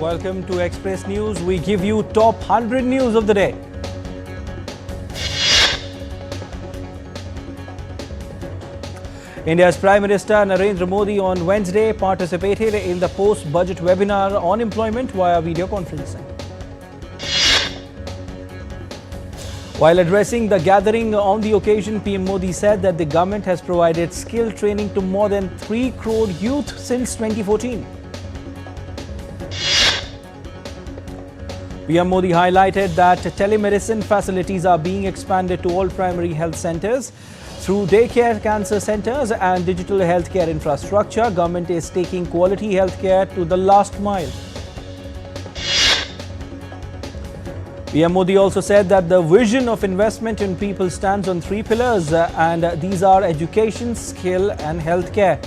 Welcome to Express News. We give you top 100 news of the day. India's Prime Minister Narendra Modi on Wednesday participated in the post-budget webinar on employment via video conferencing. While addressing the gathering on the occasion, PM Modi said that the government has provided skill training to more than 3 crore youth since 2014. PM Modi highlighted that telemedicine facilities are being expanded to all primary health centers. Through daycare cancer centers and digital healthcare infrastructure, government is taking quality healthcare to the last mile. PM Modi also said that the vision of investment in people stands on 3 pillars and these are education, skill and healthcare.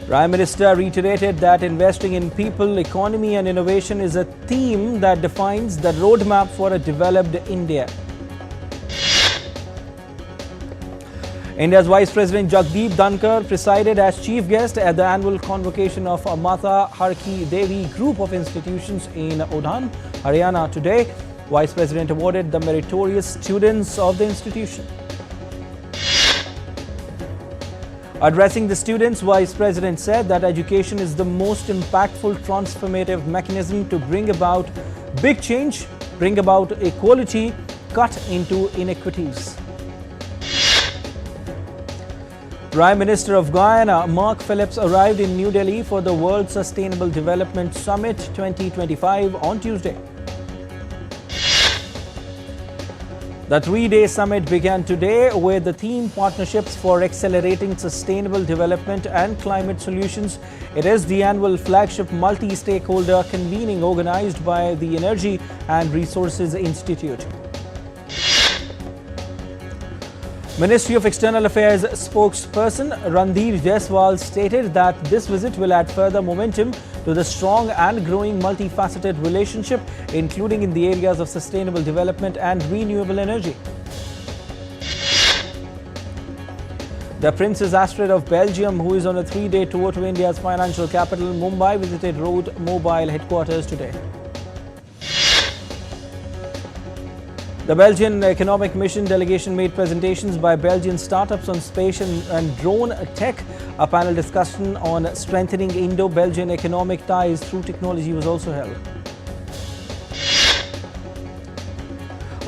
Prime Minister reiterated that investing in people, economy and innovation is a theme that defines the roadmap for a developed India. India's Vice President Jagdeep Dhankar presided as chief guest at the annual convocation of Mata Harki Devi Group of Institutions in Udhan, Haryana today. Vice President awarded the meritorious students of the institution. Addressing the students, Vice President said that education is the most impactful transformative mechanism to bring about big change, bring about equality, cut into inequities. Prime Minister of Guyana, Mark Phillips, arrived in New Delhi for the World Sustainable Development Summit 2025 on Tuesday. The 3-day summit began today with the theme Partnerships for Accelerating Sustainable Development and Climate Solutions. It is the annual flagship multi-stakeholder convening organized by the Energy and Resources Institute. Ministry of External Affairs spokesperson Randhir Jaiswal stated that this visit will add further momentum to the strong and growing multifaceted relationship, including in the areas of sustainable development and renewable energy. The Princess Astrid of Belgium, who is on a 3-day tour to India's financial capital, Mumbai, visited Road Mobile headquarters today. The Belgian Economic Mission delegation made presentations by Belgian startups on space and drone tech. A panel discussion on strengthening Indo-Belgian economic ties through technology was also held.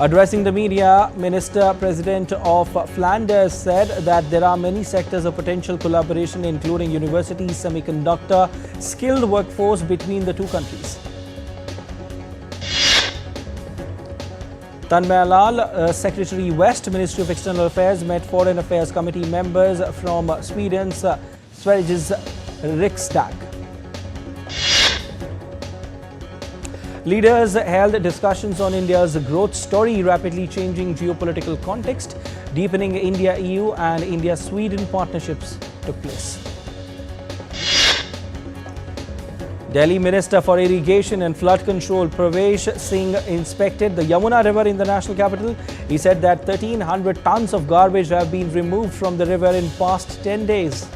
Addressing the media, Minister President of Flanders said that there are many sectors of potential collaboration, including universities, semiconductor, skilled workforce between the two countries. Tanmay Lal, Secretary West, Ministry of External Affairs, met Foreign Affairs Committee members from Sweden's Sveriges Riksdag. Leaders held discussions on India's growth story, rapidly changing geopolitical context. Deepening India-EU and India-Sweden partnerships took place. Delhi Minister for Irrigation and Flood Control Pravesh Singh inspected the Yamuna River in the national capital. He said that 1,300 tons of garbage have been removed from the river in past 10 days.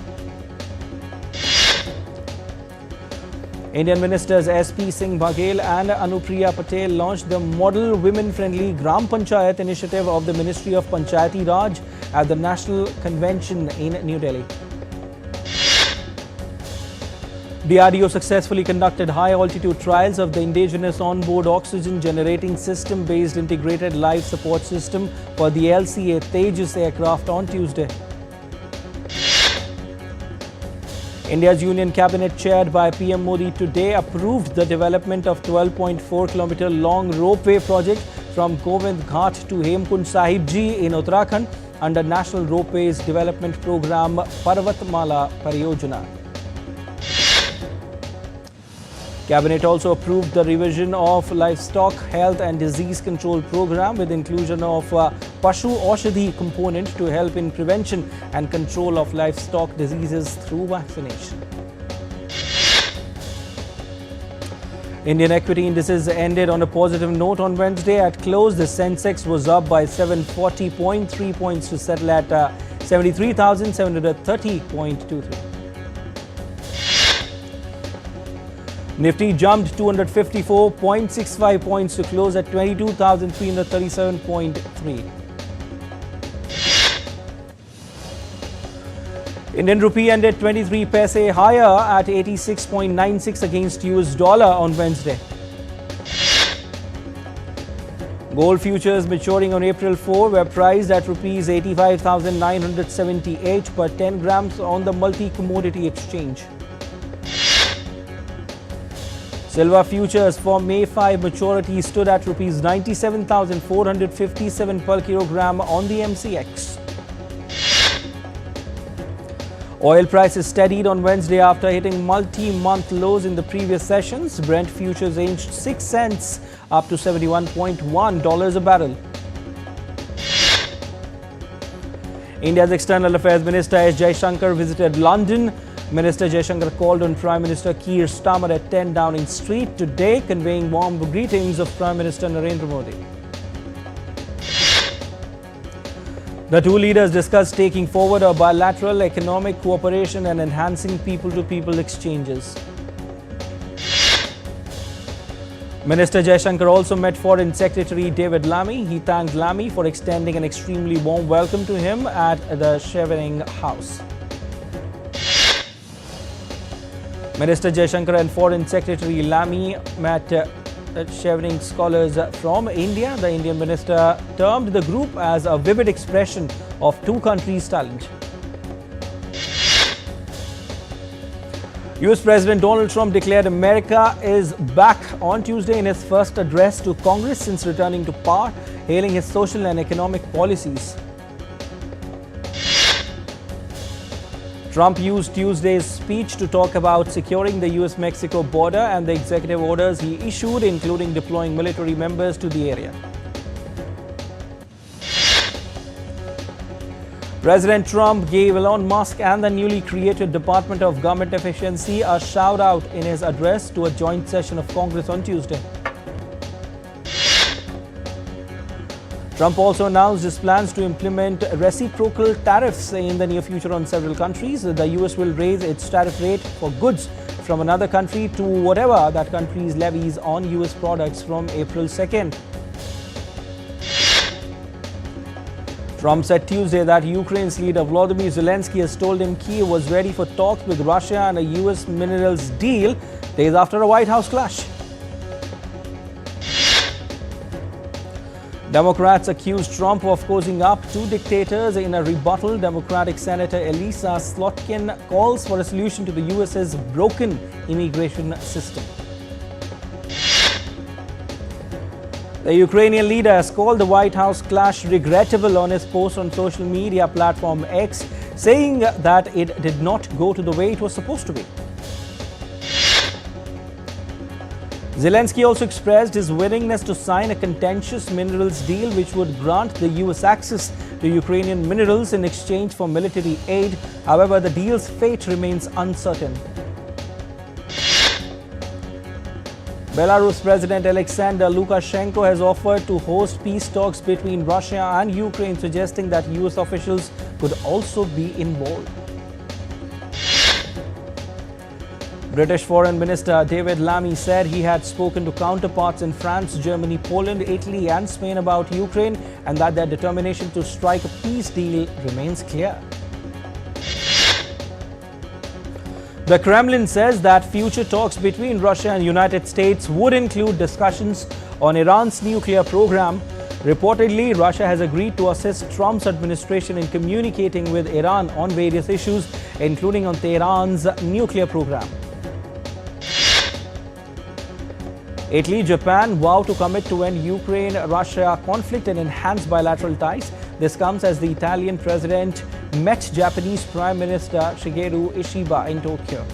Indian Ministers SP Singh Baghel and Anupriya Patel launched the model women-friendly Gram Panchayat initiative of the Ministry of Panchayati Raj at the National Convention in New Delhi. DRDO successfully conducted high-altitude trials of the indigenous onboard oxygen generating system-based integrated life support system for the LCA Tejas aircraft on Tuesday. India's Union Cabinet, chaired by PM Modi, today approved the development of 12.4-kilometer long ropeway project from Govind Ghat to Hemkund Sahib Ji in Uttarakhand under National Ropeways Development Program Parvatmala Pariyojana. Cabinet also approved the revision of Livestock Health and Disease Control Program with inclusion of Pashu Aushadhi component to help in prevention and control of livestock diseases through vaccination. Indian equity indices ended on a positive note on Wednesday. At close, the Sensex was up by 740.3 points to settle at 73,730.23. Nifty jumped 254.65 points to close at 22,337.3. Indian rupee ended 23 paise higher at 86.96 against US dollar on Wednesday. Gold futures maturing on April 4 were priced at rupees 85,978 per 10 grams on the multi-commodity exchange. Silver futures for May 5 maturity stood at rupees 97,457 per kilogram on the MCX. Oil prices steadied on Wednesday after hitting multi-month lows in the previous sessions. Brent futures inched 6 cents up to $71.1 a barrel. India's External Affairs Minister S. Jaishankar visited London. Minister Jaishankar called on Prime Minister Keir Starmer at 10 Downing Street today, conveying warm greetings of Prime Minister Narendra Modi. The two leaders discussed taking forward a bilateral economic cooperation and enhancing people-to-people exchanges. Minister Jaishankar also met Foreign Secretary David Lammy. He thanked Lammy for extending an extremely warm welcome to him at the Chevening House. Minister Jaishankar and Foreign Secretary Lammy met Chevening scholars from India. The Indian minister termed the group as a vivid expression of two countries' talent. US President Donald Trump declared America is back on Tuesday in his first address to Congress since returning to power, hailing his social and economic policies. Trump used Tuesday's speech to talk about securing the US-Mexico border and the executive orders he issued, including deploying military members to the area. President Trump gave Elon Musk and the newly created Department of Government Efficiency a shout-out in his address to a joint session of Congress on Tuesday. Trump also announced his plans to implement reciprocal tariffs in the near future on several countries. The US will raise its tariff rate for goods from another country to whatever that country's levies on US products from April 2nd. Trump said Tuesday that Ukraine's leader Volodymyr Zelensky has told him Kyiv was ready for talks with Russia and a US minerals deal days after a White House clash. Democrats accused Trump of cozying up to dictators. In a rebuttal, Democratic Senator Elisa Slotkin calls for a solution to the US's broken immigration system. The Ukrainian leader has called the White House clash regrettable on his post on social media platform X, saying that it did not go to the way it was supposed to be. Zelensky also expressed his willingness to sign a contentious minerals deal which would grant the US access to Ukrainian minerals in exchange for military aid. However, the deal's fate remains uncertain. Belarus President Alexander Lukashenko has offered to host peace talks between Russia and Ukraine, suggesting that US officials could also be involved. British Foreign Minister David Lammy said he had spoken to counterparts in France, Germany, Poland, Italy and Spain about Ukraine and that their determination to strike a peace deal remains clear. The Kremlin says that future talks between Russia and the United States would include discussions on Iran's nuclear program. Reportedly, Russia has agreed to assist Trump's administration in communicating with Iran on various issues, including on Tehran's nuclear program. Italy, Japan vow to commit to end Ukraine-Russia conflict and enhance bilateral ties. This comes as the Italian president met Japanese Prime Minister Shigeru Ishiba in Tokyo.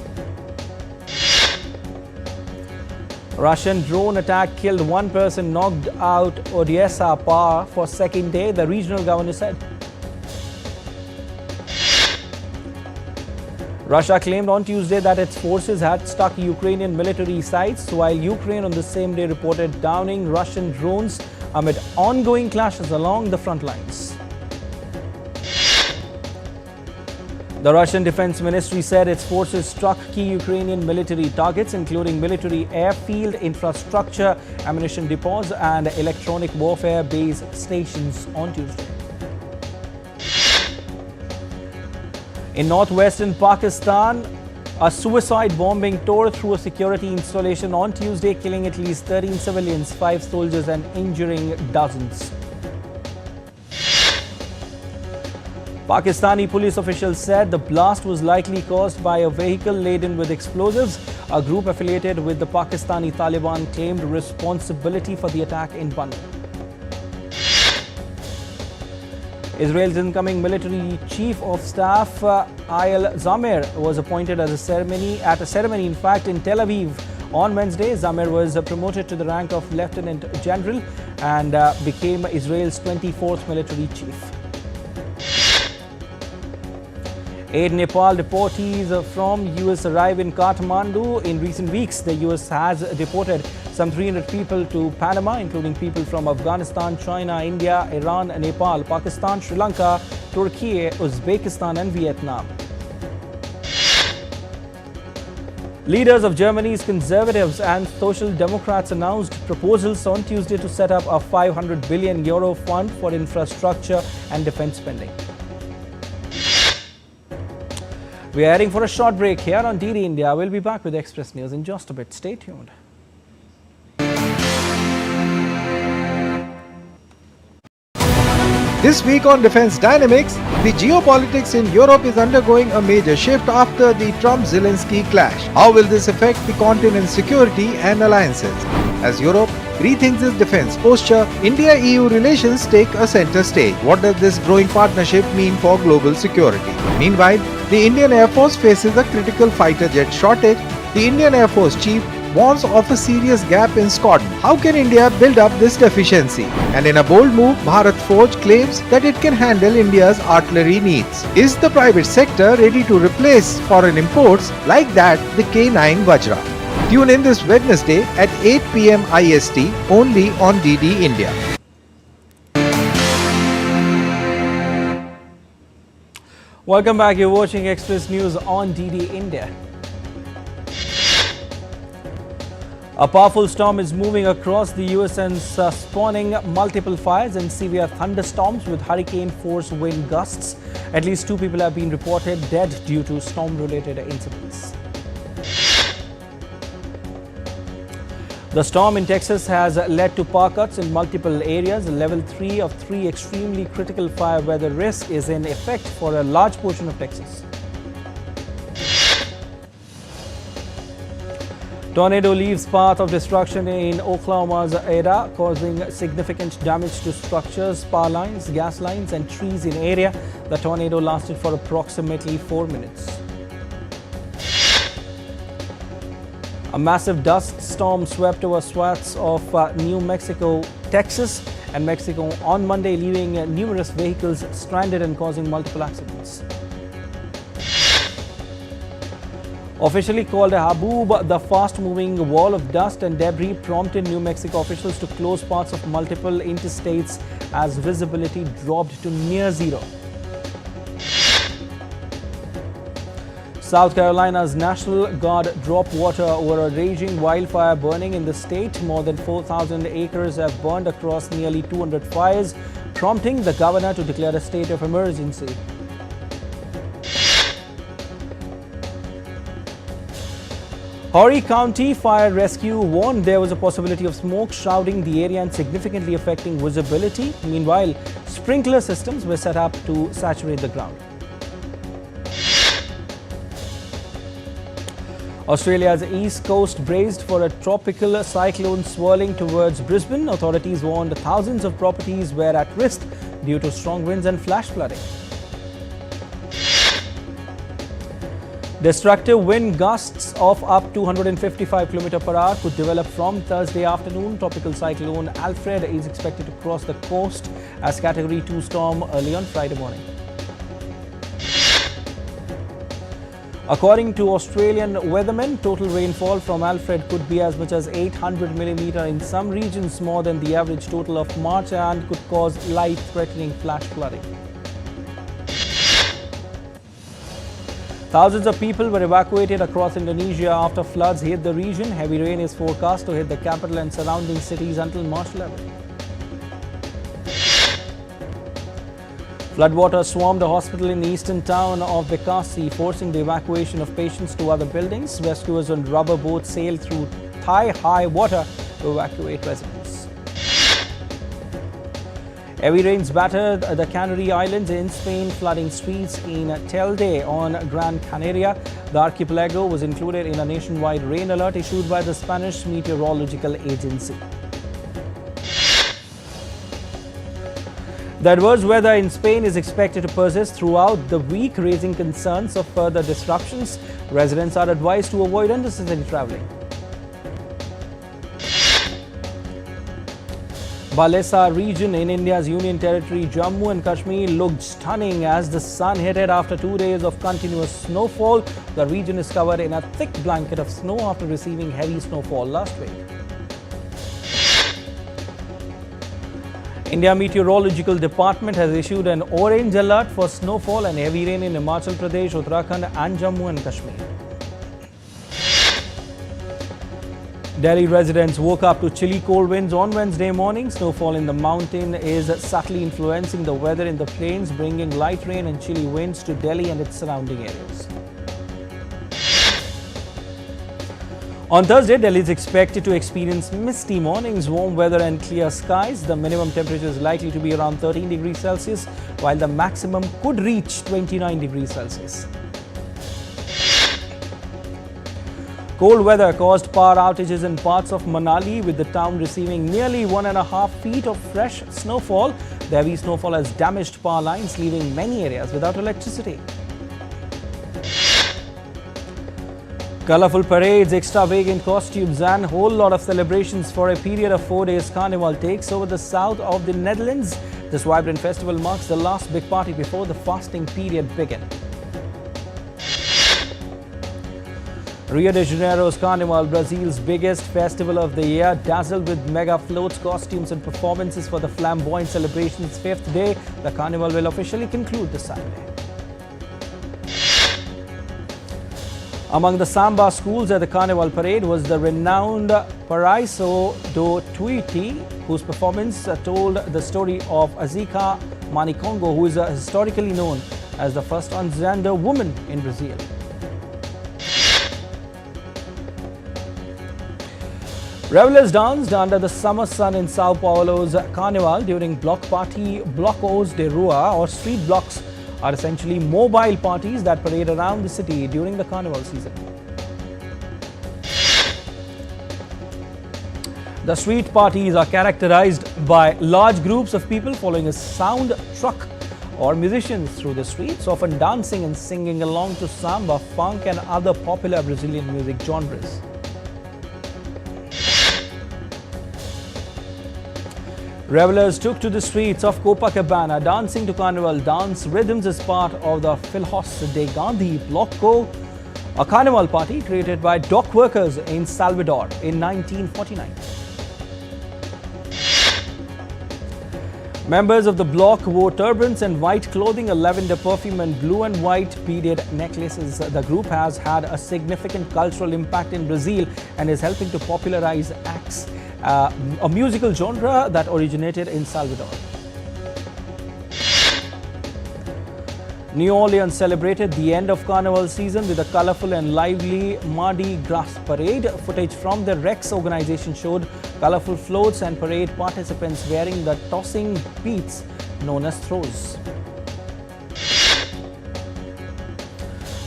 Russian drone attack killed one person, knocked out Odessa power for second day, the regional governor said. Russia claimed on Tuesday that its forces had struck Ukrainian military sites, while Ukraine on the same day reported downing Russian drones amid ongoing clashes along the front lines. The Russian Defense Ministry said its forces struck key Ukrainian military targets, including military airfield infrastructure, ammunition depots, and electronic warfare base stations on Tuesday. In northwestern Pakistan, a suicide bombing tore through a security installation on Tuesday, killing at least 13 civilians, 5 soldiers, and injuring dozens. Pakistani police officials said the blast was likely caused by a vehicle laden with explosives. A group affiliated with the Pakistani Taliban claimed responsibility for the attack in Band. Israel's incoming military chief of staff, Ayal Zamir, was appointed at a ceremony in Tel Aviv on Wednesday. Zamir was promoted to the rank of lieutenant general and became Israel's 24th military chief. 8 Nepal deportees from US arrive in Kathmandu. In recent weeks, the US has deported some 300 people to Panama, including people from Afghanistan, China, India, Iran, Nepal, Pakistan, Sri Lanka, Turkey, Uzbekistan, and Vietnam. Leaders of Germany's Conservatives and Social Democrats announced proposals on Tuesday to set up a €500 billion fund for infrastructure and defense spending. We are heading for a short break here on DD India. We'll be back with Express News in just a bit. Stay tuned. This week on Defense Dynamics, the geopolitics in Europe is undergoing a major shift after the Trump-Zelensky clash. How will this affect the continent's security and alliances? As Europe rethinks its defense posture, India-EU relations take a center stage. What does this growing partnership mean for global security? Meanwhile, the Indian Air Force faces a critical fighter jet shortage. The Indian Air Force chief warns of a serious gap in squadron. How can India build up this deficiency? And in a bold move, Bharat Forge claims that it can handle India's artillery needs. Is the private sector ready to replace foreign imports like that the K9 Vajra? Tune in this Wednesday at 8 p.m. IST only on DD India. Welcome back. You're watching Express News on DD India. A powerful storm is moving across the US and spawning multiple fires and severe thunderstorms with hurricane-force wind gusts. At least 2 people have been reported dead due to storm-related incidents. The storm in Texas has led to power cuts in multiple areas. Level 3 of 3 extremely critical fire weather risk is in effect for a large portion of Texas. Tornado leaves path of destruction in Oklahoma's Ada, causing significant damage to structures, power lines, gas lines, and trees in area. The tornado lasted for approximately 4 minutes. A massive dust storm swept over swaths of New Mexico, Texas, and Mexico on Monday, leaving numerous vehicles stranded and causing multiple accidents. Officially called Haboob, the fast-moving wall of dust and debris prompted New Mexico officials to close parts of multiple interstates as visibility dropped to near zero. South Carolina's National Guard dropped water over a raging wildfire burning in the state. More than 4,000 acres have burned across nearly 200 fires, prompting the governor to declare a state of emergency. Horry County Fire Rescue warned there was a possibility of smoke shrouding the area and significantly affecting visibility. Meanwhile, sprinkler systems were set up to saturate the ground. Australia's east coast braced for a tropical cyclone swirling towards Brisbane. Authorities warned thousands of properties were at risk due to strong winds and flash flooding. Destructive wind gusts of up to 155 km per hour could develop from Thursday afternoon. Tropical cyclone Alfred is expected to cross the coast as Category 2 storm early on Friday morning. According to Australian weathermen, total rainfall from Alfred could be as much as 800 mm in some regions, more than the average total of March, and could cause life-threatening flash flooding. Thousands of people were evacuated across Indonesia after floods hit the region. Heavy rain is forecast to hit the capital and surrounding cities until March 11. Floodwater swarmed a hospital in the eastern town of Bekasi, forcing the evacuation of patients to other buildings. Rescuers on rubber boats sailed through thigh-high water to evacuate residents. Heavy rains battered the Canary Islands in Spain, flooding streets in Telde on Gran Canaria. The archipelago was included in a nationwide rain alert issued by the Spanish Meteorological Agency. The adverse weather in Spain is expected to persist throughout the week, raising concerns of further disruptions. Residents are advised to avoid unnecessary travelling. Balesa region in India's Union Territory Jammu and Kashmir looked stunning as the sun hit it after 2 days of continuous snowfall. The region is covered in a thick blanket of snow after receiving heavy snowfall last week. India Meteorological Department has issued an orange alert for snowfall and heavy rain in Himachal Pradesh, Uttarakhand and Jammu and Kashmir. Delhi residents woke up to chilly cold winds on Wednesday morning. Snowfall in the mountain is subtly influencing the weather in the plains, bringing light rain and chilly winds to Delhi and its surrounding areas. On Thursday, Delhi is expected to experience misty mornings, warm weather and clear skies. The minimum temperature is likely to be around 13 degrees Celsius, while the maximum could reach 29 degrees Celsius. Cold weather caused power outages in parts of Manali, with the town receiving nearly 1.5 feet of fresh snowfall. The heavy snowfall has damaged power lines, leaving many areas without electricity. Colourful parades, extravagant costumes and whole lot of celebrations for a period of 4 days carnival takes over the south of the Netherlands. This vibrant festival marks the last big party before the fasting period begins. Rio de Janeiro's Carnival, Brazil's biggest festival of the year, dazzled with mega floats, costumes and performances for the flamboyant celebration's 5th day. The carnival will officially conclude this Saturday. Among the samba schools at the Carnival Parade was the renowned Paraiso do Tuiuti, whose performance told the story of Azika Manikongo, who is historically known as the first transgender woman in Brazil. Revelers danced under the summer sun in Sao Paulo's Carnival during block party. Blocos de Rua, or street blocks, are essentially mobile parties that parade around the city during the carnival season. The street parties are characterized by large groups of people following a sound truck or musicians through the streets, often dancing and singing along to samba, funk and other popular Brazilian music genres. Revelers took to the streets of Copacabana, dancing to carnival dance rhythms as part of the Filhos de Gandhi Bloco, a carnival party created by dock workers in Salvador in 1949. Members of the bloc wore turbans and white clothing, a lavender perfume and blue and white beaded necklaces. The group has had a significant cultural impact in Brazil and is helping to popularize acts, a musical genre that originated in Salvador. New Orleans celebrated the end of carnival season with a colorful and lively Mardi Gras parade. Footage from the Rex organization showed colorful floats and parade participants wearing the tossing beads known as throws.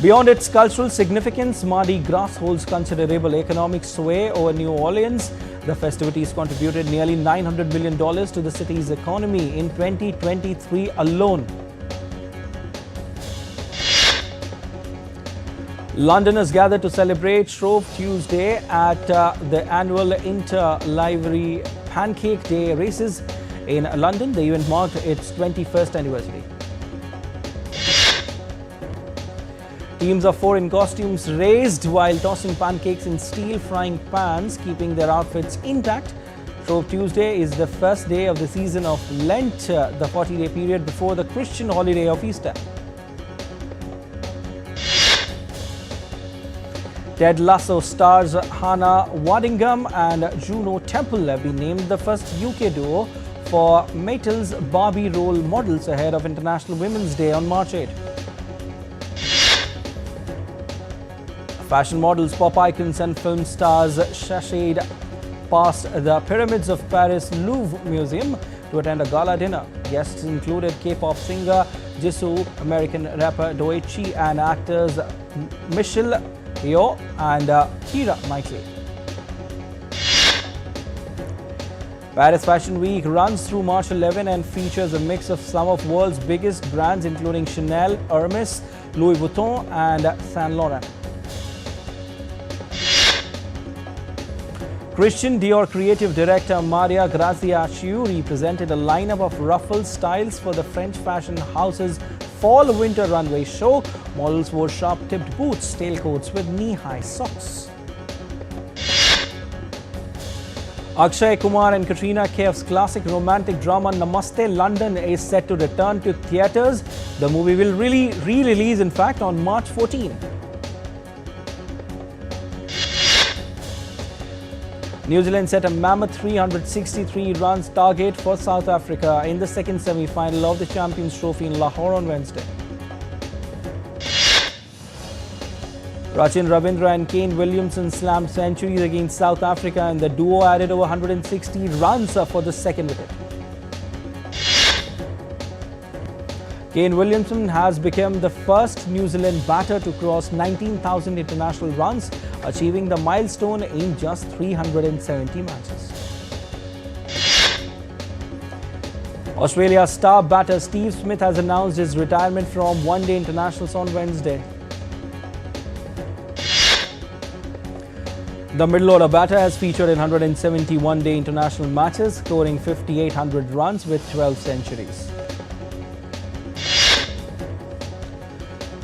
Beyond its cultural significance, Mardi Gras holds considerable economic sway over New Orleans. The festivities contributed nearly $900 million to the city's economy in 2023 alone. Londoners gathered to celebrate Shrove Tuesday at the annual Inter-Livery Pancake Day races in London. The event marked its 21st anniversary. Teams of 4 in costumes raced while tossing pancakes in steel frying pans, keeping their outfits intact. Shrove Tuesday is the first day of the season of Lent, the 40-day period before the Christian holiday of Easter. Ted Lasso stars Hannah Waddingham and Juno Temple have been named the first UK duo for Mattel's Barbie role models ahead of International Women's Day on March 8. Fashion models, pop icons and film stars sashayed past the pyramids of Paris Louvre Museum to attend a gala dinner. Guests included K-pop singer Jisoo, American rapper Doechii and actors Michelle Yeoh and Keira Knightley. Paris Fashion Week runs through March 11 and features a mix of some of the world's biggest brands including Chanel, Hermes, Louis Vuitton and Saint Laurent. Christian Dior creative director Maria Grazia Chiuri presented a lineup of ruffle styles for the French fashion house's fall-winter runway show. Models wore sharp-tipped boots, tailcoats with knee-high socks. Akshay Kumar and Katrina Kaif's classic romantic drama Namaste London is set to return to theatres. The movie will re-release in fact on March 14. New Zealand set a mammoth 363 runs target for South Africa in the second semi-final of the Champions Trophy in Lahore on Wednesday. Rachin Ravindra and Kane Williamson slammed centuries against South Africa and the duo added over 160 runs for the second wicket. Kane Williamson has become the first New Zealand batter to cross 19,000 international runs, achieving the milestone in just 370 matches. Australia's star batter Steve Smith has announced his retirement from one-day internationals on Wednesday. The middle-order batter has featured in 170 one-day international matches, scoring 5,800 runs with 12 centuries.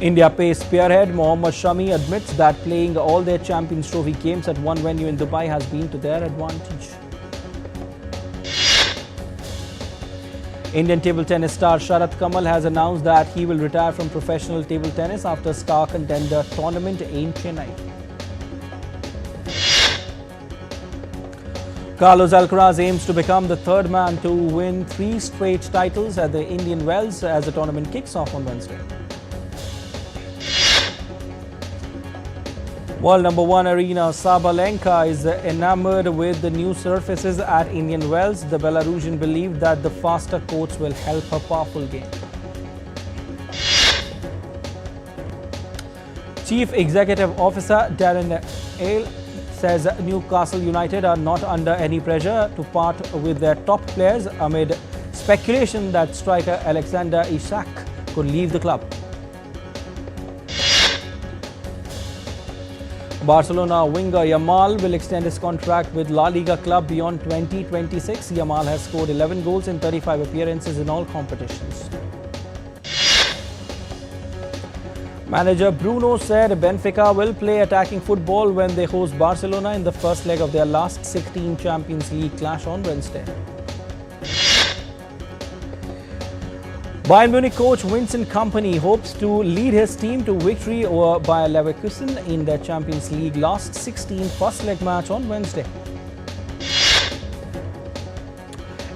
India pace spearhead Mohammad Shami admits that playing all their Champions Trophy games at one venue in Dubai has been to their advantage. Indian table tennis star Sharat Kamal has announced that he will retire from professional table tennis after Star Contender tournament in Chennai. Carlos Alcaraz aims to become the third man to win 3 straight titles at the Indian Wells as the tournament kicks off on Wednesday. World number 1 Arena Sabalenka is enamored with the new surfaces at Indian Wells. The Belarusian believed that the faster courts will help her powerful game. Chief Executive Officer Darren Ale says Newcastle United are not under any pressure to part with their top players amid speculation that striker Alexander Isak could leave the club. Barcelona winger Yamal will extend his contract with La Liga club beyond 2026. Yamal has scored 11 goals in 35 appearances in all competitions. Manager Bruno said Benfica will play attacking football when they host Barcelona in the first leg of their last 16 Champions League clash on Wednesday. Bayern Munich coach Vincent Kompany hopes to lead his team to victory over Bayer Leverkusen in their Champions League last 16 first leg match on Wednesday.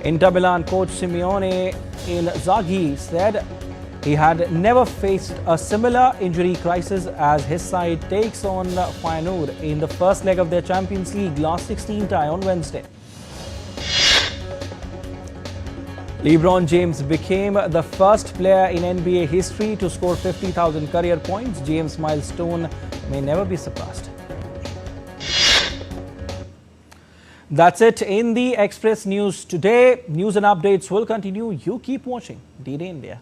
Inter Milan coach Simeone Inzaghi said he had never faced a similar injury crisis as his side takes on Feyenoord in the first leg of their Champions League last 16 tie on Wednesday. LeBron James became the first player in NBA history to score 50,000 career points. James' milestone may never be surpassed. That's it in the Express News today. News and updates will continue. You keep watching D-Day India.